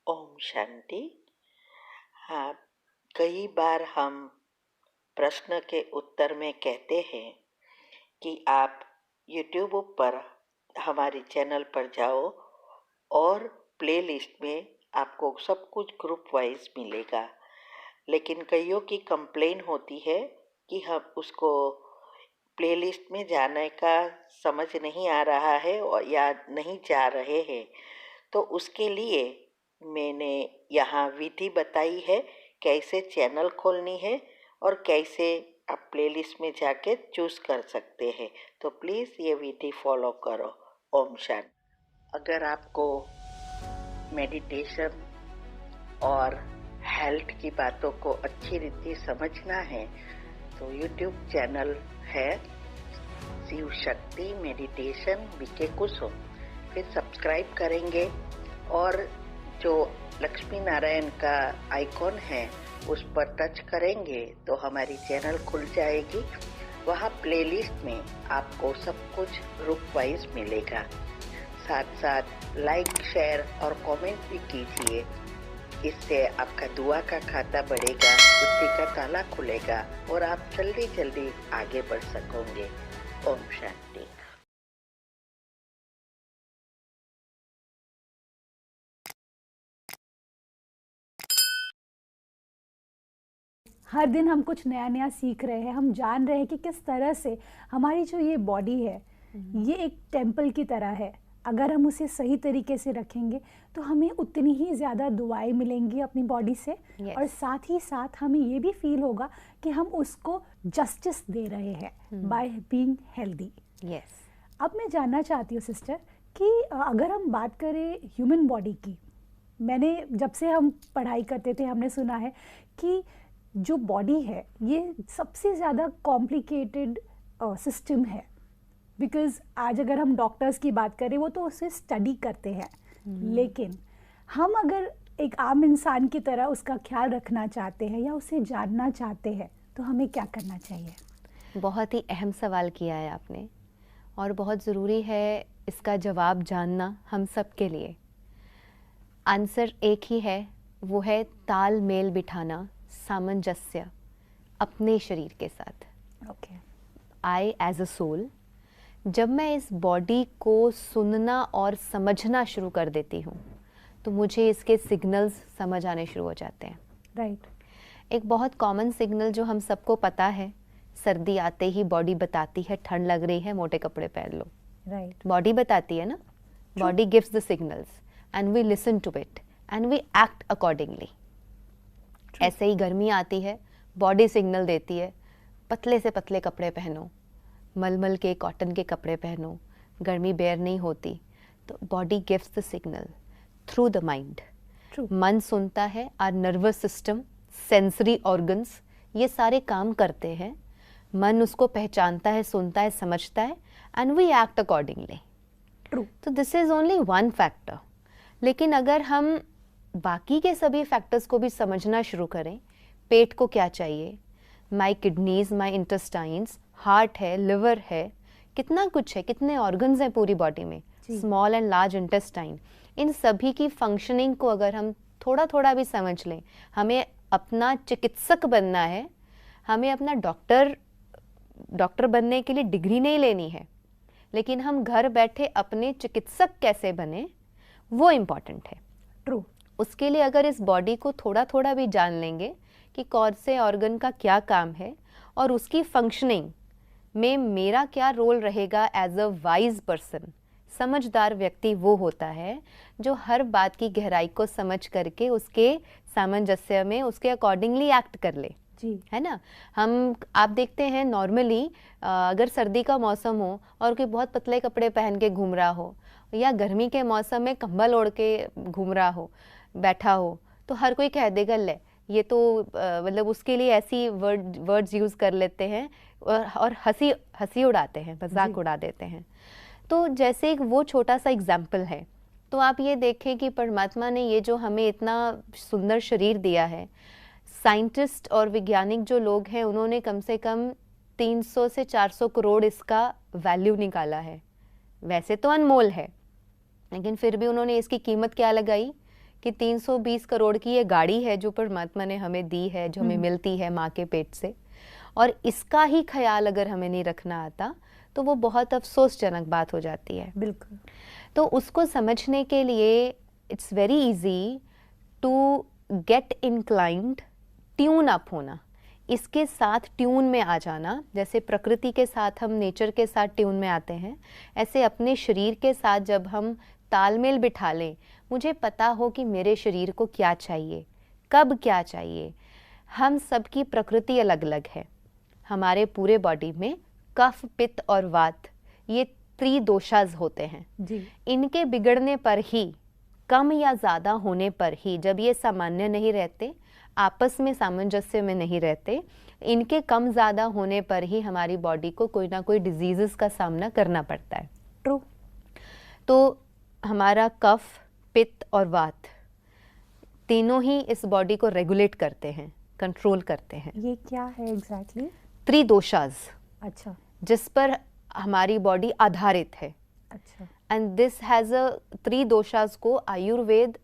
ओम शांति। हाँ, कई बार हम प्रश्न के उत्तर में कहते हैं कि आप YouTube पर हमारे चैनल पर जाओ और प्लेलिस्ट में आपको सब कुछ ग्रुप वाइज मिलेगा। लेकिन कईयों की कंप्लेन होती है कि हम उसको प्लेलिस्ट में जाने का समझ नहीं आ रहा है और या नहीं जा रहे हैं। तो उसके लिए मैंने यहाँ विधि बताई है, कैसे चैनल खोलनी है और कैसे आप प्लेलिस्ट में जाके चूज़ कर सकते हैं। तो प्लीज़ ये विधि फॉलो करो। ओम शांति। अगर आपको मेडिटेशन और हेल्थ की बातों को अच्छी रीति समझना है तो यूट्यूब चैनल है शिव शक्ति मेडिटेशन बीके कुसुम। फिर सब्सक्राइब करेंगे और जो लक्ष्मी नारायण का आइकॉन है उस पर टच करेंगे तो हमारी चैनल खुल जाएगी। वहाँ प्लेलिस्ट में आपको सब कुछ ग्रुप वाइज मिलेगा। साथ साथ लाइक शेयर और कमेंट भी कीजिए। इससे आपका दुआ का खाता बढ़ेगा, बुद्धि का ताला खुलेगा और आप जल्दी जल्दी आगे बढ़ सकोगे। ओम शांति। हर दिन हम कुछ नया नया सीख रहे हैं। हम जान रहे हैं कि किस तरह से हमारी जो ये बॉडी है ये एक टेम्पल की तरह है। अगर हम उसे सही तरीके से रखेंगे तो हमें उतनी ही ज़्यादा दुआएं मिलेंगी अपनी बॉडी से। और साथ ही साथ हमें ये भी फील होगा कि हम उसको जस्टिस दे रहे हैं बाय बीइंग हेल्दी। अब मैं जानना चाहती हूँ सिस्टर कि अगर हम बात करें ह्यूमन बॉडी की, मैंने जब से हम पढ़ाई करते थे हमने सुना है कि जो बॉडी है ये सबसे ज़्यादा कॉम्प्लिकेटेड सिस्टम है। बिकॉज़ आज अगर हम डॉक्टर्स की बात करें वो तो उसे स्टडी करते हैं, लेकिन हम अगर एक आम इंसान की तरह उसका ख्याल रखना चाहते हैं या उसे जानना चाहते हैं तो हमें क्या करना चाहिए? बहुत ही अहम सवाल किया है आपने और बहुत ज़रूरी है इसका जवाब जानना हम सब के लिए। आंसर एक ही है, वो है तालमेल बिठाना, सामंजस्य अपने शरीर के साथ। आई एज अ सोल, जब मैं इस बॉडी को सुनना और समझना शुरू कर देती हूँ तो मुझे इसके सिग्नल्स समझ आने शुरू हो जाते हैं। राइट। एक बहुत कॉमन सिग्नल जो हम सबको पता है, सर्दी आते ही बॉडी बताती है ठंड लग रही है, मोटे कपड़े पहन लो। राइट। बॉडी बताती है ना, body gives the signals and we listen to it and we act accordingly. ऐसे ही गर्मी आती है, बॉडी सिग्नल देती है पतले से पतले कपड़े पहनो, मलमल के कॉटन के कपड़े पहनो, गर्मी बेयर नहीं होती। तो body gives the signal through the mind. मन सुनता है, our nervous system, sensory organs, ये सारे काम करते हैं। मन उसको पहचानता है, सुनता है, समझता है एंड वी एक्ट अकॉर्डिंगली। तो this is only one factor. लेकिन अगर हम बाकी के सभी फैक्टर्स को भी समझना शुरू करें, पेट को क्या चाहिए, माई किडनीज, माई इंटेस्टाइन्स, हार्ट है, लिवर है, कितना कुछ है, कितने ऑर्गन्स हैं पूरी बॉडी में, स्मॉल एंड लार्ज इंटेस्टाइन, इन सभी की फंक्शनिंग को अगर हम थोड़ा थोड़ा भी समझ लें, हमें अपना चिकित्सक बनना है, हमें अपना डॉक्टर बनने के लिए डिग्री नहीं लेनी है, लेकिन हम घर बैठे अपने चिकित्सक कैसे बने वो इम्पॉर्टेंट है। ट्रू। उसके लिए अगर इस बॉडी को थोड़ा थोड़ा भी जान लेंगे कि कौन से ऑर्गन का क्या काम है और उसकी फंक्शनिंग में मेरा क्या रोल रहेगा एज अ वाइज पर्सन। समझदार व्यक्ति वो होता है जो हर बात की गहराई को समझ करके उसके सामंजस्य में उसके अकॉर्डिंगली एक्ट कर ले, है ना। आप देखते हैं नॉर्मली अगर सर्दी का मौसम हो और कोई बहुत पतले कपड़े पहन के घूम रहा हो या गर्मी के मौसम में कंबल ओढ़ के घूम रहा हो, बैठा हो, तो हर कोई कह देगा ले ये तो मतलब उसके लिए ऐसी वर्ड्स यूज़ कर लेते हैं और हंसी उड़ाते हैं, मजाक उड़ा देते हैं। तो जैसे एक वो छोटा सा एग्जाम्पल है, तो आप ये देखें कि परमात्मा ने ये जो हमें इतना सुंदर शरीर दिया है, साइंटिस्ट और वैज्ञानिक जो लोग हैं उन्होंने कम से कम 300 से 400 करोड़ इसका वैल्यू निकाला है। वैसे तो अनमोल है, लेकिन फिर भी उन्होंने इसकी कीमत क्या लगाई कि 320 करोड़ की ये गाड़ी है जो परमात्मा ने हमें दी है, जो हमें मिलती है माँ के पेट से, और इसका ही ख्याल अगर हमें नहीं रखना आता तो वो बहुत अफसोसजनक बात हो जाती है। बिल्कुल। तो उसको समझने के लिए it's very easy to get inclined, tune up होना, इसके साथ ट्यून में आ जाना। जैसे प्रकृति के साथ हम नेचर के साथ ट्यून में आते हैं, ऐसे अपने शरीर के साथ जब हम तालमेल बिठा लें, मुझे पता हो कि मेरे शरीर को क्या चाहिए, कब क्या चाहिए। हम सबकी प्रकृति अलग अलग है। हमारे पूरे बॉडी में कफ, पित्त और वात, ये त्रिदोषाज होते हैं जी। इनके बिगड़ने पर ही, कम या ज़्यादा होने पर ही, जब ये सामान्य नहीं रहते, आपस में सामंजस्य में नहीं रहते, इनके कम ज़्यादा होने पर ही हमारी बॉडी को कोई ना कोई डिजीज़ का सामना करना पड़ता है। ट्रू। तो हमारा कफ, पित्त और वात तीनों ही इस बॉडी को रेगुलेट करते हैं, कंट्रोल करते हैं। ये क्या है एग्जैक्टली? त्रिदोषाज, अच्छा जिस पर हमारी बॉडी आधारित है। अच्छा। एंड दिस हैज़ अ त्रिदोषाज को आयुर्वेद,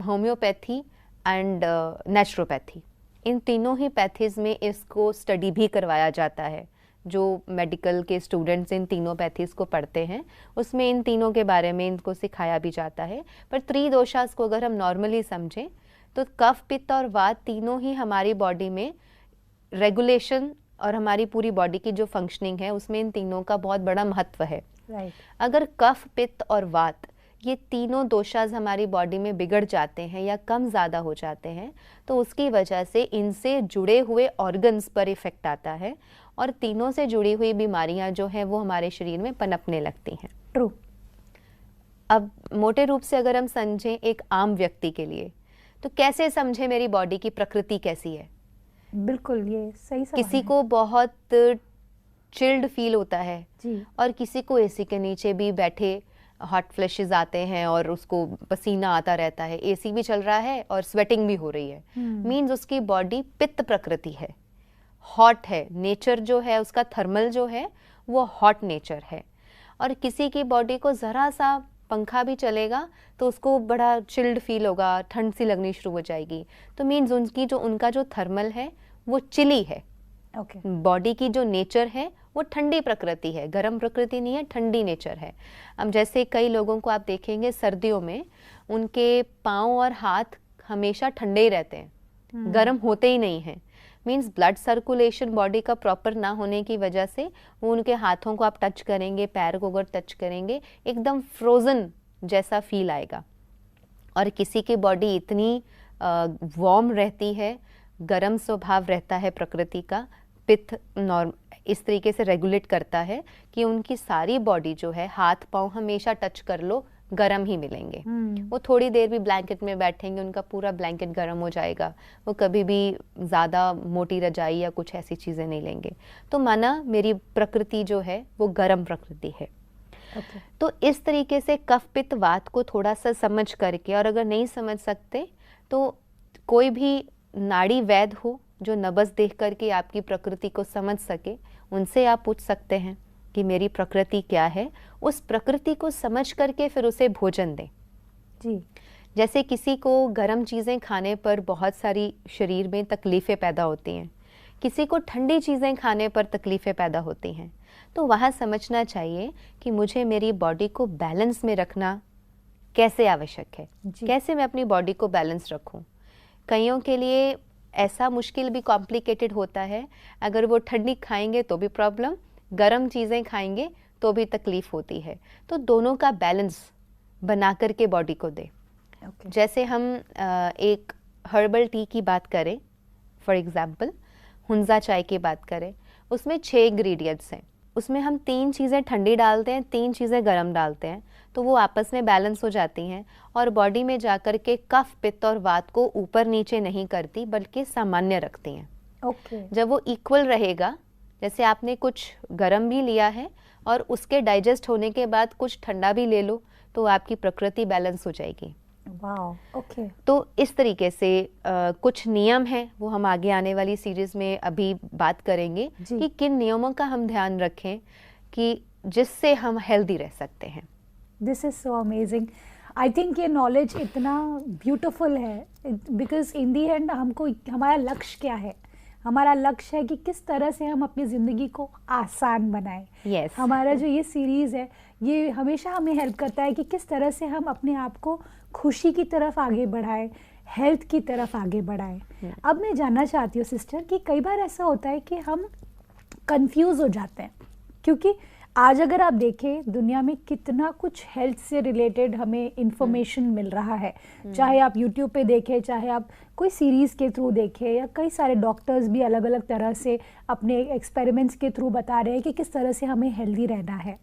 होम्योपैथी एंड नेचुरोपैथी, इन तीनों ही पैथीज में इसको स्टडी भी करवाया जाता है। जो मेडिकल के स्टूडेंट्स इन तीनों पैथीज को पढ़ते हैं उसमें इन तीनों के बारे में इनको सिखाया भी जाता है। पर त्रिदोषाज को अगर हम नॉर्मली समझें तो कफ, पित्त और वात तीनों ही हमारी बॉडी में रेगुलेशन और हमारी पूरी बॉडी की जो फंक्शनिंग है उसमें इन तीनों का बहुत बड़ा महत्व है। राइट। अगर कफ, पित्त और वात ये तीनों दोषाज हमारी बॉडी में बिगड़ जाते हैं या कम ज़्यादा हो जाते हैं तो उसकी वजह से इनसे जुड़े हुए ऑर्गन्स पर इफ़ेक्ट आता है और तीनों से जुड़ी हुई बीमारियां जो हैं वो हमारे शरीर में पनपने लगती हैं। ट्रू। अब मोटे रूप से अगर हम समझें एक आम व्यक्ति के लिए, तो कैसे समझे मेरी बॉडी की प्रकृति कैसी है? बिल्कुल, ये सही सवाल किसी है। को बहुत चिल्ड फील होता है जी। और किसी को एसी के नीचे भी बैठे हॉट फ्लैशेस आते हैं और उसको पसीना आता रहता है, एसी भी चल रहा है और स्वेटिंग भी हो रही है। मीन्स उसकी बॉडी पित्त प्रकृति है, हॉट है, नेचर जो है उसका थर्मल जो है वो हॉट नेचर है। और किसी की बॉडी को ज़रा सा पंखा भी चलेगा तो उसको बड़ा चिल्ड फील होगा, ठंड सी लगनी शुरू हो जाएगी। तो मीन्स उनका जो थर्मल है वो चिली है। ओके। बॉडी की जो नेचर है वो ठंडी प्रकृति है, गर्म प्रकृति नहीं है, ठंडी नेचर है। अब जैसे कई लोगों को आप देखेंगे सर्दियों में उनके पाँव और हाथ हमेशा ठंडे ही रहते हैं, गर्म होते ही नहीं हैं। मीन्स ब्लड सर्कुलेशन बॉडी का प्रॉपर ना होने की वजह से वो उनके हाथों को आप टच करेंगे, पैर को अगर टच करेंगे एकदम फ्रोज़न जैसा फील आएगा। और किसी की बॉडी इतनी वार्म रहती है, गर्म स्वभाव रहता है प्रकृति का, पित्त इस तरीके से रेगुलेट करता है कि उनकी सारी बॉडी जो है, हाथ पाँव हमेशा टच कर लो गरम ही मिलेंगे। वो थोड़ी देर भी ब्लैंकेट में बैठेंगे उनका पूरा ब्लैंकेट गर्म हो जाएगा, वो कभी भी ज़्यादा मोटी रजाई या कुछ ऐसी चीज़ें नहीं लेंगे। तो माना मेरी प्रकृति जो है वो गर्म प्रकृति है। Okay. तो इस तरीके से कफ, पित्त, वात को थोड़ा सा समझ करके, और अगर नहीं समझ सकते तो कोई भी नाड़ी वैद्य हो जो नब्ज़ देख करके आपकी प्रकृति को समझ सके, उनसे आप पूछ सकते हैं कि मेरी प्रकृति क्या है। उस प्रकृति को समझ करके फिर उसे भोजन दें। जी। जैसे किसी को गर्म चीज़ें खाने पर बहुत सारी शरीर में तकलीफ़ें पैदा होती हैं, किसी को ठंडी चीज़ें खाने पर तकलीफ़ें पैदा होती हैं, तो वहाँ समझना चाहिए कि मुझे मेरी बॉडी को बैलेंस में रखना कैसे आवश्यक है, कैसे मैं अपनी बॉडी को बैलेंस रखूँ। कईयों के लिए ऐसा मुश्किल भी कॉम्प्लिकेटेड होता है, अगर वो ठंडी खाएंगे तो भी प्रॉब्लम, गर्म चीज़ें खाएंगे तो भी तकलीफ़ होती है। तो दोनों का बैलेंस बना करके बॉडी को दे। जैसे हम एक हर्बल टी की बात करें, फॉर एग्ज़ाम्पल हुंजा चाय की बात करें, उसमें 6 इंग्रेडिएंट्स हैं, उसमें हम 3 चीज़ें ठंडी डालते हैं, 3 चीज़ें गर्म डालते हैं, तो वो आपस में बैलेंस हो जाती हैं और बॉडी में जाकर के कफ, पित्त और वात को ऊपर नीचे नहीं करती बल्कि सामान्य रखती हैं। ओके। जब वो इक्वल रहेगा, जैसे आपने कुछ गर्म भी लिया है और उसके डाइजेस्ट होने के बाद कुछ ठंडा भी ले लो तो आपकी प्रकृति बैलेंस हो जाएगी। वाओ। ओके। तो इस तरीके से कुछ नियम हैं, वो हम आगे आने वाली सीरीज़ में अभी बात करेंगे कि किन नियमों का हम ध्यान रखें कि जिससे हम हेल्दी रह सकते हैं। This is so amazing. I think ये नॉलेज इतना ब्यूटीफुल है बिकॉज इन दी एंड हमको हमारा लक्ष्य क्या है, हमारा लक्ष्य है कि किस तरह से हम अपनी ज़िंदगी को आसान बनाएं। Yes. हमारा जो ये सीरीज़ है ये हमेशा हमें हेल्प करता है कि किस तरह से हम अपने आप को खुशी की तरफ आगे बढ़ाएं, हेल्थ की तरफ आगे बढ़ाएं। अब मैं जानना चाहती हूँ सिस्टर कि कई बार ऐसा होता है कि हम कंफ्यूज हो जाते हैं, क्योंकि आज अगर आप देखें दुनिया में कितना कुछ हेल्थ से रिलेटेड हमें इंफॉर्मेशन मिल रहा है, चाहे आप यूट्यूब पे देखें, चाहे आप कोई सीरीज़ के थ्रू देखें, या कई सारे डॉक्टर्स भी अलग अलग तरह से अपने एक्सपेरिमेंट्स के थ्रू बता रहे हैं कि किस तरह से हमें हेल्दी रहना है।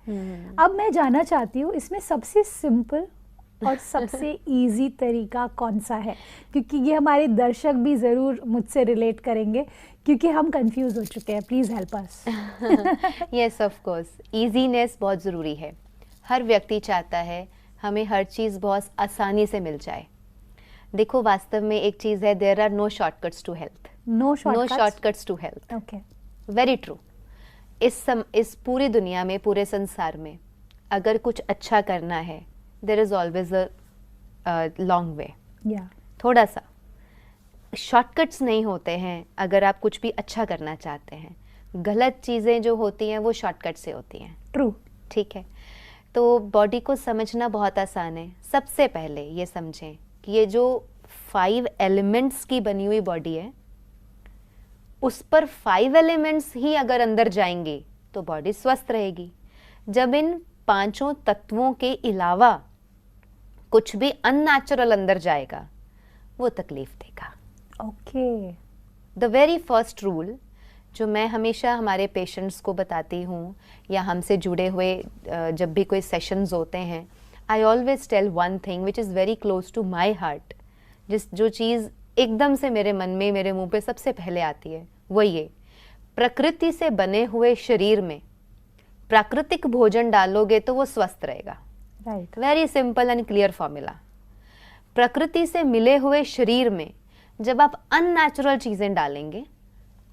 अब मैं जानना चाहती हूँ इसमें सबसे सिंपल और सबसे इजी तरीका कौन सा है, क्योंकि ये हमारे दर्शक भी ज़रूर मुझसे रिलेट करेंगे क्योंकि हम कंफ्यूज हो चुके हैं। Please help us. Yes, of course, easiness बहुत ज़रूरी है। हर व्यक्ति चाहता है हमें हर चीज़ बहुत आसानी से मिल जाए। देखो, वास्तव में एक चीज़ है, there are no shortcuts to health. No shortcuts to health. Okay, very true. इस पूरी दुनिया में, पूरे संसार में अगर कुछ अच्छा करना है, there is always a long way. या थोड़ा सा शॉर्टकट्स नहीं होते हैं अगर आप कुछ भी अच्छा करना चाहते हैं। गलत चीज़ें जो होती हैं वो शॉर्टकट से होती हैं। ट्रू। ठीक है, तो बॉडी को समझना बहुत आसान है। सबसे पहले ये समझें कि ये जो 5 एलिमेंट्स की बनी हुई बॉडी है, उस पर 5 एलिमेंट्स ही अगर अंदर जाएंगे तो बॉडी स्वस्थ रहेगी। जब इन 5 तत्वों के अलावा कुछ भी अननेचुरल अंदर जाएगा वो तकलीफ देगा। Okay. The very first rule जो मैं हमेशा हमारे पेशेंट्स को बताती हूँ, या हमसे जुड़े हुए जब भी कोई सेशंस होते हैं, I always tell one thing which is very close to my heart. जो चीज़ एकदम से मेरे मन में, मेरे मुंह पे सबसे पहले आती है वो ये, प्रकृति से बने हुए शरीर में प्राकृतिक भोजन डालोगे तो वो स्वस्थ रहेगा। Right. Very simple and clear formula. प्रकृति से मिले हुए शरीर में जब आप अननेचुरल चीज़ें डालेंगे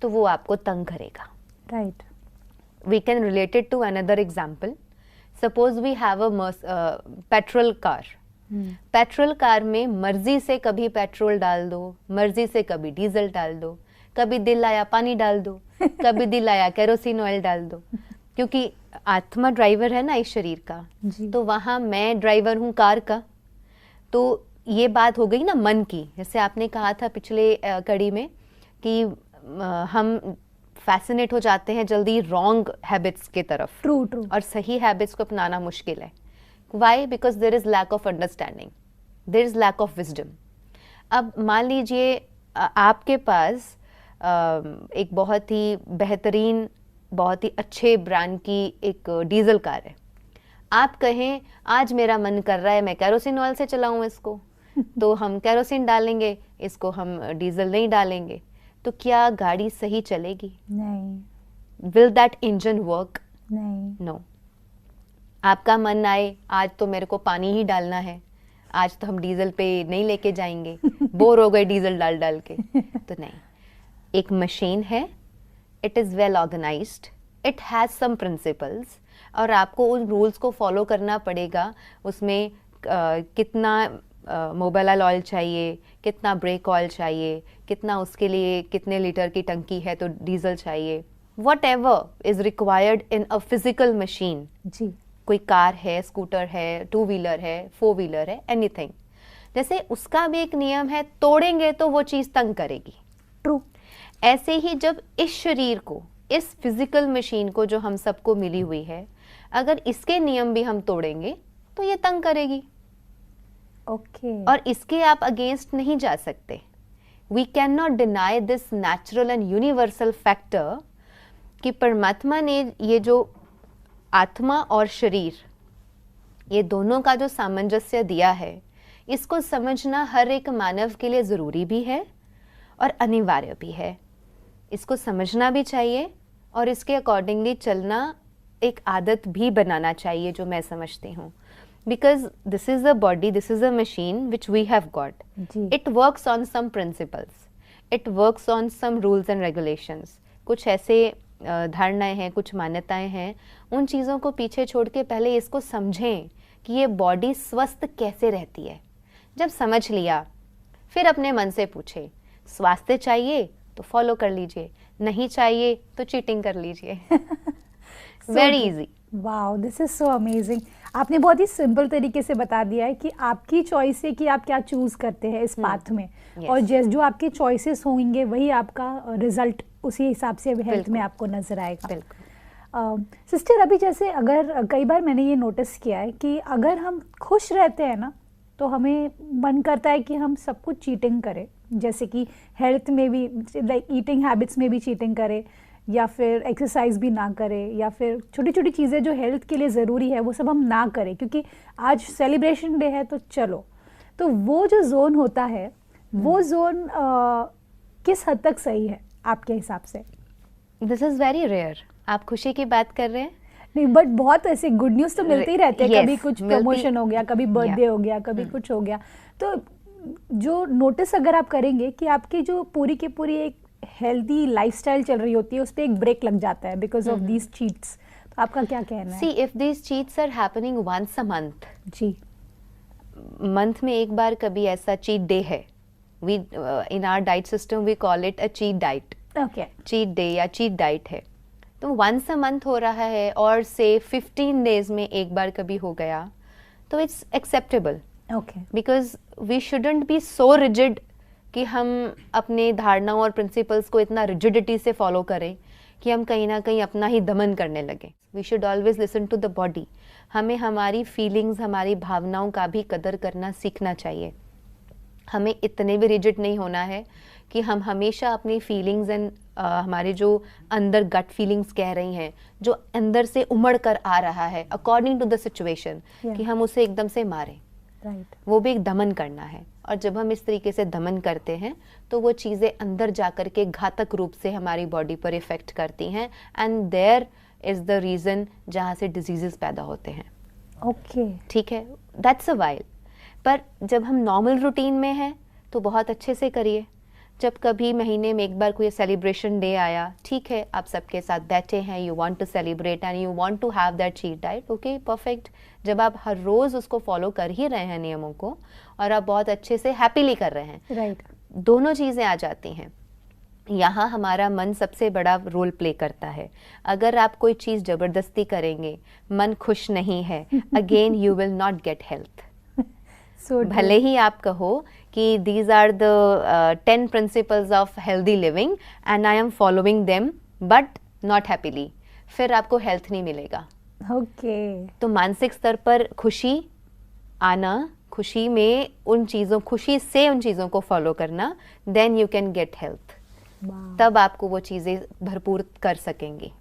तो वो आपको तंग करेगा। Right. We can relate it to another example. Suppose we have a petrol car. Petrol car में मर्जी से कभी पेट्रोल डाल दो, मर्जी से कभी डीजल डाल दो, कभी दिल आया पानी डाल दो, कभी दिल आया केरोसिन ऑयल डाल दो, क्योंकि आत्मा ड्राइवर है ना इस शरीर का। तो वहाँ मैं ड्राइवर हूँ कार का। तो ये बात हो गई ना मन की। जैसे आपने कहा था पिछले कड़ी में कि हम फैसिनेट हो जाते हैं जल्दी रॉन्ग हैबिट्स के तरफ। True true. और सही हैबिट्स को अपनाना मुश्किल है। Why? Because there is lack of understanding, there is lack of wisdom. अब मान लीजिए आपके पास एक बहुत ही बेहतरीन, बहुत ही अच्छे ब्रांड की एक डीजल कार है। आप कहें आज मेरा मन कर रहा है मैं केरोसिन ऑयल से चलाऊं इसको, तो हम केरोसिन डालेंगे, इसको हम डीजल नहीं डालेंगे, तो क्या गाड़ी सही चलेगी? नहीं। Will that engine work? नहीं। नो। आपका मन आए आज तो मेरे को पानी ही डालना है, आज तो हम डीजल पे नहीं लेके जाएंगे, बोर हो गए डीजल डाल डाल के, तो नहीं। एक मशीन है, it is well organised, it has some principles, और आपको उन रूल्स को फॉलो करना पड़ेगा। उसमें कितना मोबाइल ऑयल चाहिए, कितना ब्रेक ऑयल चाहिए, कितना उसके लिए कितने लीटर की टंकी है तो डीजल चाहिए, whatever is required in a physical machine. जी। कोई कार है, स्कूटर है, 2 व्हीलर है, 4 व्हीलर है, एनीथिंग, जैसे उसका भी एक नियम है, तोड़ेंगे तो वो चीज़ तंग करेगी। ट्रू। ऐसे ही जब इस शरीर को, इस फिजिकल मशीन को जो हम सबको मिली हुई है, अगर इसके नियम भी हम तोड़ेंगे तो ये तंग करेगी। ओके। और इसके आप अगेंस्ट नहीं जा सकते। We can not deny this natural and universal factor कि परमात्मा ने ये जो आत्मा और शरीर, ये दोनों का जो सामंजस्य दिया है, इसको समझना हर एक मानव के लिए ज़रूरी भी है और अनिवार्य भी है। इसको समझना भी चाहिए और इसके अकॉर्डिंगली चलना एक आदत भी बनाना चाहिए, जो मैं समझती हूँ। Because this is a body, this is a machine which we have got. It works on some principles. It works on some rules and regulations. कुछ ऐसे धारणाएं हैं, कुछ मान्यताएं हैं, उन चीज़ों को पीछे छोड़ के पहले इसको समझें कि ये बॉडी स्वस्थ कैसे रहती है। जब समझ लिया, फिर अपने मन से पूछे, स्वास्थ्य चाहिए तो फॉलो कर लीजिए, नहीं चाहिए तो चीटिंग कर लीजिए। Very easy. Wow, this is so amazing. आपने बहुत ही सिंपल तरीके से बता दिया है कि आपकी चॉइस है कि आप क्या चूज करते हैं इस पाथ में, और जो आपके चॉइसेस होंगे वही आपका रिजल्ट उसी हिसाब से हेल्थ में आपको नजर आएगा। बिल्कुल। सिस्टर, अभी जैसे अगर कई बार मैंने ये नोटिस किया है कि अगर हम खुश रहते हैं ना, तो हमें मन करता है कि हम सब कुछ चीटिंग करें, जैसे कि हेल्थ में भी, लाइक ईटिंग हैबिट्स में भी चीटिंग करें, या फिर एक्सरसाइज भी ना करें, या फिर छोटी छोटी चीज़ें जो हेल्थ के लिए ज़रूरी है वो सब हम ना करें, क्योंकि आज सेलिब्रेशन डे है तो चलो। तो वो जो जोन होता है, वो जोन किस हद तक सही है आपके हिसाब से? This is very rare. आप खुशी की बात कर रहे हैं? नहीं, बट बहुत ऐसे गुड न्यूज़ तो मिलते ही रहते हैं। Yes, कभी कुछ प्रमोशन हो गया, कभी बर्थडे हो गया, कभी कुछ हो गया। तो जो नोटिस अगर आप करेंगे कि आपकी जो पूरी की पूरी एक हेल्दी लाइफस्टाइल चल रही होती है, उस पर एक ब्रेक लग जाता है बिकॉज ऑफ दीज चीट्स, तो आपका क्या कहना है? See, if these cheats are happening once a month, जी, मंथ में एक बार कभी ऐसा चीट डे है, we in our diet system we call it a cheat diet, okay, cheat day या चीट डाइट है, तो वंस अ मंथ हो रहा है और से 15 डेज में एक बार कभी हो गया, तो it's acceptable. Okay, because we shouldn't be so rigid कि हम अपने धारणाओं और प्रिंसिपल्स को इतना रिजिडिटी से फॉलो करें कि हम कहीं ना कहीं अपना ही दमन करने लगे। We should always listen to the body. हमें हमारी फीलिंग्स, हमारी भावनाओं का भी कदर करना सीखना चाहिए। हमें इतने भी रिजिड नहीं होना है कि हम हमेशा अपनी फीलिंग्स एंड हमारे जो अंदर गट फीलिंग्स कह रही हैं, जो अंदर से उमड़ कर आ रहा है अकॉर्डिंग टू द सिचुएशन, कि हम उसे एकदम से मारें। राइट, वो भी एक दमन करना है। और जब हम इस तरीके से दमन करते हैं तो वो चीज़ें अंदर जाकर के घातक रूप से हमारी बॉडी पर इफ़ेक्ट करती हैं, and there is the reason जहाँ से डिजीजेस पैदा होते हैं। ओके, ठीक है, दैट्स अ वाइल। पर जब हम नॉर्मल रूटीन में हैं तो बहुत अच्छे से करिए। जब कभी महीने में एक बार कोई सेलिब्रेशन डे आया, ठीक है, आप सबके साथ बैठे हैं, you want to celebrate and you want to have that cheat diet, okay, perfect. जब आप हर रोज़ उसको फॉलो कर ही रहे हैं नियमों को, और आप बहुत अच्छे से हैप्पीली कर रहे हैं, राइट, दोनों चीज़ें आ जाती हैं। यहाँ हमारा मन सबसे बड़ा रोल प्ले करता है। अगर आप कोई चीज़ ज़बरदस्ती करेंगे, मन खुश नहीं है, again you will not get health. भले ही आप कहो कि these are the 10 principles of healthy living and I am following them, but not happily, फिर आपको हेल्थ नहीं मिलेगा। ओके, तो मानसिक स्तर पर खुशी आना, खुशी में उन चीज़ों, खुशी से उन चीज़ों को फॉलो करना, then you can get health. तब आपको वो चीज़ें भरपूर कर सकेंगी,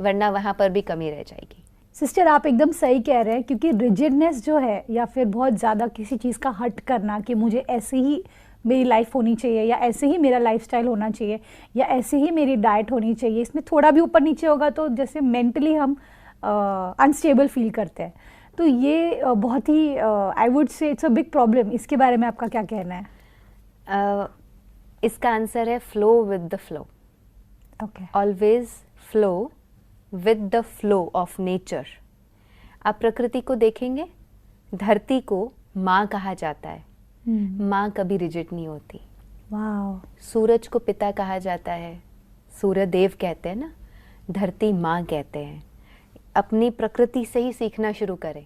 वरना वहाँ पर भी कमी रह जाएगी। सिस्टर, आप एकदम सही कह रहे हैं, क्योंकि रिजिडनेस जो है, या फिर बहुत ज़्यादा किसी चीज़ का हट करना कि मुझे ऐसे ही मेरी लाइफ होनी चाहिए, या ऐसे ही मेरा लाइफस्टाइल होना चाहिए, या ऐसे ही मेरी डाइट होनी चाहिए, इसमें थोड़ा भी ऊपर नीचे होगा तो जैसे मेंटली हम अनस्टेबल फील करते हैं। तो ये बहुत ही I would say it's a big problem. इसके बारे में आपका क्या कहना है? इसका आंसर है flow with the flow. Okay, always flow with the flow of nature. आप प्रकृति को देखेंगे, धरती को माँ कहा जाता है, माँ कभी रिजिड नहीं होती। वाओ, सूरज को पिता कहा जाता है, सूर्य देव कहते हैं ना, धरती माँ कहते हैं। अपनी प्रकृति से ही सीखना शुरू करें।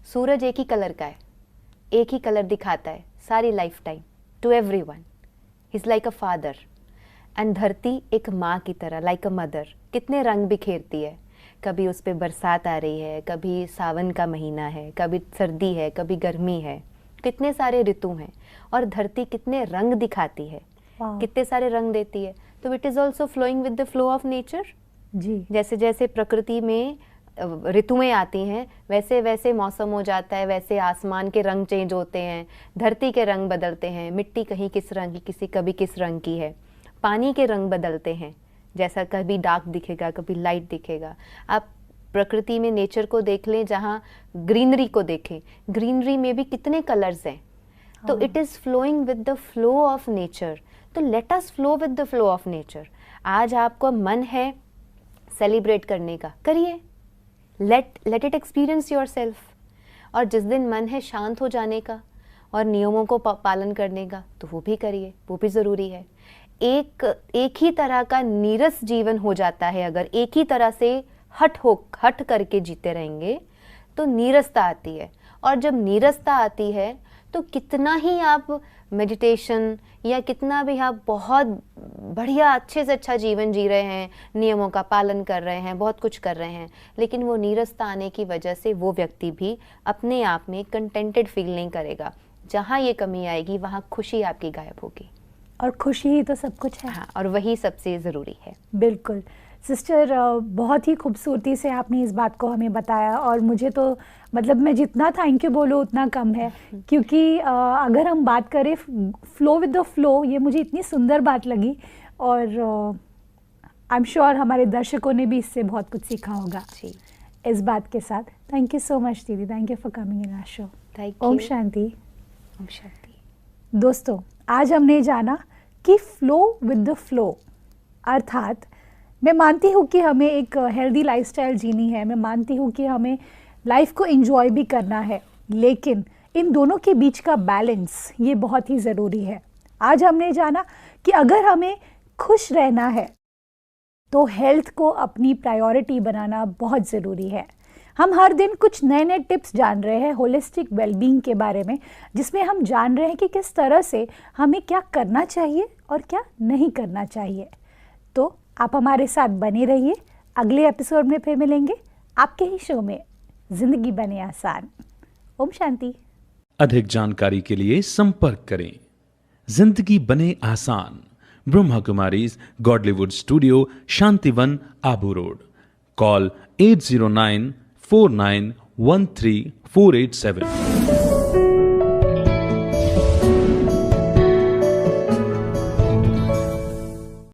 सूरज एक ही कलर का है, एक ही कलर दिखाता है सारी life time to everyone, is like a father. And धरती एक माँ की तरह, लाइक अ मदर, कितने रंग बिखेरती है। कभी उस पर बरसात आ रही है, कभी सावन का महीना है, कभी सर्दी है, कभी गर्मी है, कितने सारे ऋतु हैं, और धरती कितने रंग दिखाती है, कितने सारे रंग देती है। तो it is also flowing with the flow of nature. जी, जैसे जैसे प्रकृति में ऋतुएं आती हैं, वैसे वैसे मौसम हो जाता है, वैसे आसमान के रंग चेंज होते हैं, धरती के रंग बदलते हैं, मिट्टी कहीं किस रंग की, किसी कभी किस रंग की है, पानी के रंग बदलते हैं, जैसा कभी डार्क दिखेगा, कभी लाइट दिखेगा। आप प्रकृति में नेचर को देख लें, जहाँ ग्रीनरी को देखें, ग्रीनरी में भी कितने कलर्स हैं। तो it is flowing with the flow of nature. तो let us flow with the flow of nature. आज आपको मन है सेलिब्रेट करने का, करिए, let it experience yourself. और जिस दिन मन है शांत हो जाने का और नियमों को पालन करने का, तो वो भी करिए, वो भी ज़रूरी है। एक ही तरह का नीरस जीवन हो जाता है अगर एक ही तरह से हट करके जीते रहेंगे तो नीरसता आती है। और जब नीरसता आती है तो कितना ही आप मेडिटेशन या कितना भी आप बहुत बढ़िया अच्छे से अच्छा जीवन जी रहे हैं, नियमों का पालन कर रहे हैं, बहुत कुछ कर रहे हैं, लेकिन वो नीरसता आने की वजह से वो व्यक्ति भी अपने आप में कंटेंटेड फील नहीं करेगा। जहाँ ये कमी आएगी वहाँ खुशी आपकी गायब होगी। और खुशी ही तो सब कुछ है। हाँ, और वही सबसे ज़रूरी है। बिल्कुल सिस्टर, बहुत ही खूबसूरती से आपने इस बात को हमें बताया, और मुझे तो मतलब मैं जितना थैंक यू बोलूँ उतना कम है, क्योंकि अगर हम बात करें फ्लो विद द फ्लो, ये मुझे इतनी सुंदर बात लगी, और आई एम श्योर हमारे दर्शकों ने भी इससे बहुत कुछ सीखा होगा जी। इस बात के साथ थैंक यू सो मच दीदी, thank you for coming in our show. Thank you. ओम शांति। ओम शांति। दोस्तों, आज हमने जाना कि फ्लो विद द फ्लो, अर्थात मैं मानती हूँ कि हमें एक हेल्दी लाइफस्टाइल जीनी है, मैं मानती हूँ कि हमें लाइफ को एंजॉय भी करना है, लेकिन इन दोनों के बीच का बैलेंस ये बहुत ही ज़रूरी है। आज हमने जाना कि अगर हमें खुश रहना है तो हेल्थ को अपनी प्रायोरिटी बनाना बहुत ज़रूरी है। हम हर दिन कुछ नए नए टिप्स जान रहे हैं होलिस्टिक वेलबींग के बारे में, जिसमें हम जान रहे हैं कि किस तरह से हमें क्या करना चाहिए और क्या नहीं करना चाहिए। तो आप हमारे साथ बने रहिए, अगले एपिसोड में फिर मिलेंगे आपके ही शो में जिंदगी बने आसान। ओम शांति। अधिक जानकारी के लिए संपर्क करें जिंदगी बने आसान, Brahma Kumaris Godlywood studio, Shantivan, Abu road. Call 8094913487487।